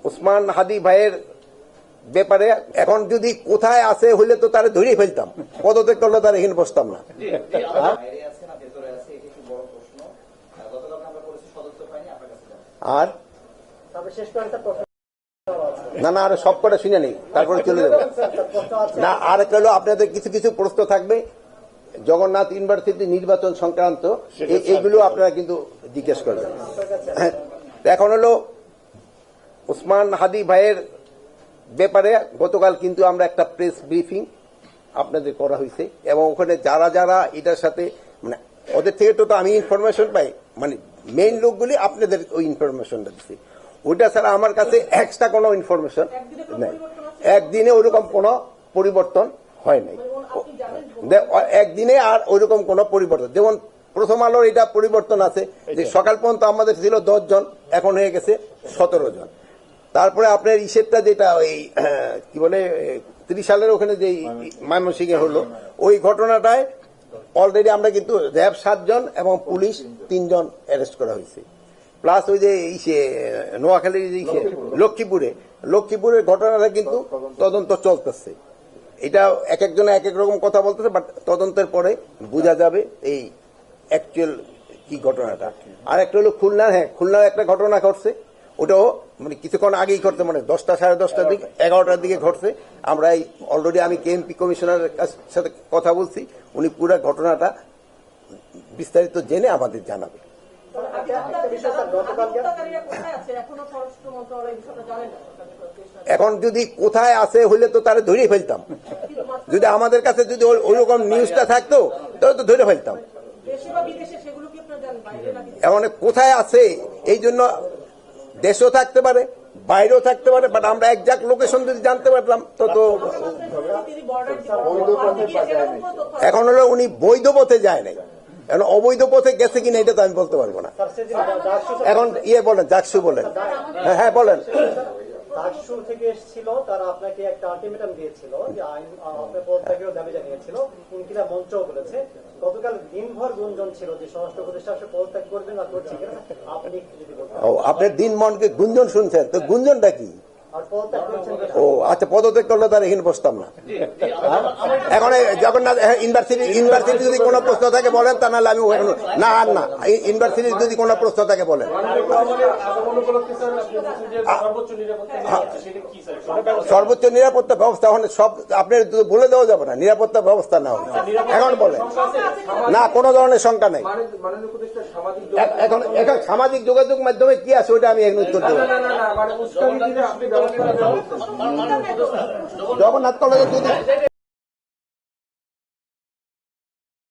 ওসমান হাদি ভাইয়ের ব্যাপারে এখন যদি কোথায় আছে হইলে তো তারা ধরেই ফেলতাম, পদত্যাগ করলে তারা এখানে বসতাম না। আর না না আর সব কটা শুনে নেই, তারপরে চলে যাবো। না আর একটা হলো আপনাদের কিছু কিছু প্রশ্ন থাকবে জগন্নাথ ইউনিভার্সিটি নির্বাচন সংক্রান্ত, এইগুলো আপনারা কিন্তু জিজ্ঞেস করবেন। এখন হলো ওসমান হাদি ভাইয়ের ব্যাপারে গতকাল কিন্তু আমরা একটা প্রেস ব্রিফিং আপনাদের করা হয়েছে এবং ওখানে যারা যারা এটার সাথে মানে ওদের থেকে তো আমি ইনফরমেশন পাই, মানে মেইন লোকগুলি আপনাদের ওই ইনফরমেশনটা দিচ্ছি, ওইটা ছাড়া আমার কাছে এক্সট্রা কোনো ইনফরমেশন নেই। একদিনে ওইরকম কোনো পরিবর্তন হয় নাই, একদিনে আর ওইরকম কোনো পরিবর্তন, যেমন প্রথম আলোর এটা পরিবর্তন আছে যে সকাল পর্যন্ত আমাদের ছিল 10 জন, এখন হয়ে গেছে 17 জন। তারপরে আপনার হিসেবটা যেটা ওই কি বলে 30 সালের ওখানে যে ময়মনসিংহে হলো ওই ঘটনাটায় অলরেডি আমরা কিন্তু র্যাব 7 জন এবং পুলিশ 3 জন অ্যারেস্ট করা হয়েছে। প্লাস ওই যে নোয়াখালীর লক্ষ্মীপুরের ঘটনাটা কিন্তু তদন্ত চলতেছে। এটা এক একজনে এক এক রকম কথা বলতেছে, বাট তদন্তের পরে বোঝা যাবে এই অ্যাকচুয়াল কি ঘটনাটা। আর একটা হলো খুলনার একটা ঘটনা ঘটছে, ওটাও মানে কিছুক্ষণ আগেই ঘটছে, মানে 10টা সাড়ে 10টার দিকে 11টার দিকে ঘটছে। আমরা এই অলরেডি আমি কেএমপি কমিশনারের সাথে কথা বলছি, উনি পুরো ঘটনাটা বিস্তারিত জেনে আমাদের জানাবে। এখন যদি কোথায় আছে হইলে তো তারা ধরে ফেলতাম, যদি আমাদের কাছে যদি ওইরকম নিউজটা থাকতো তাহলে তো ধরে ফেলতাম। এখন কোথায় আছে এই জন্য দেশেও থাকতে পারে বাইরেও থাকতে পারে, বাট আমরা একজাক্ট লোকেশন যদি জানতে পারতাম তো এখন হলো উনি বৈধ পথে যায় নাই, এখন অবৈধ পথে গেছে কিনা এটা তো আমি বলতে পারবো না। এখন বলেন জাকসু বলেন, হ্যাঁ বলেন। ডাকসু থেকে এসেছিল, তারা আপনাকে একটা আলটিমেটাম দিয়েছিল যে আইন আপনার পদত্যাগেরও দাবি জানিয়েছিল, এমনকিরা মঞ্চও বলেছে। গতকাল দিনভর গুঞ্জন ছিল যে স্বরাষ্ট্র উপদেষ্টা আসলে পদত্যাগ করবেন না করছেন কিনা, আপনি যদি বলতেন। আপনার দিনমনকে গুঞ্জন শুনছেন তো গুঞ্জনটা কি? ও আচ্ছা, পদত্যাগ করলে তার এখানে বসতাম না। এখন জগন্নাথ ইউনিভার্সিটি যদি কোনো প্রশ্ন থাকে বলেন, তা নাহলে আমি না আর না ইউনিভার্সিটির যদি কোনো প্রশ্ন থাকে বলেন। সর্বোচ্চ নিরাপত্তা ব্যবস্থা এখন সব আপনার বলে দেওয়া যাবে না, নিরাপত্তা ব্যবস্থা না হবে এখন বলেন না, কোনো ধরনের শঙ্কা নেই। এখন সামাজিক যোগাযোগ মাধ্যমে কি আছে ওইটা আমি এখন উত্তর দেবো। জগন্নাথ কলেজে যদি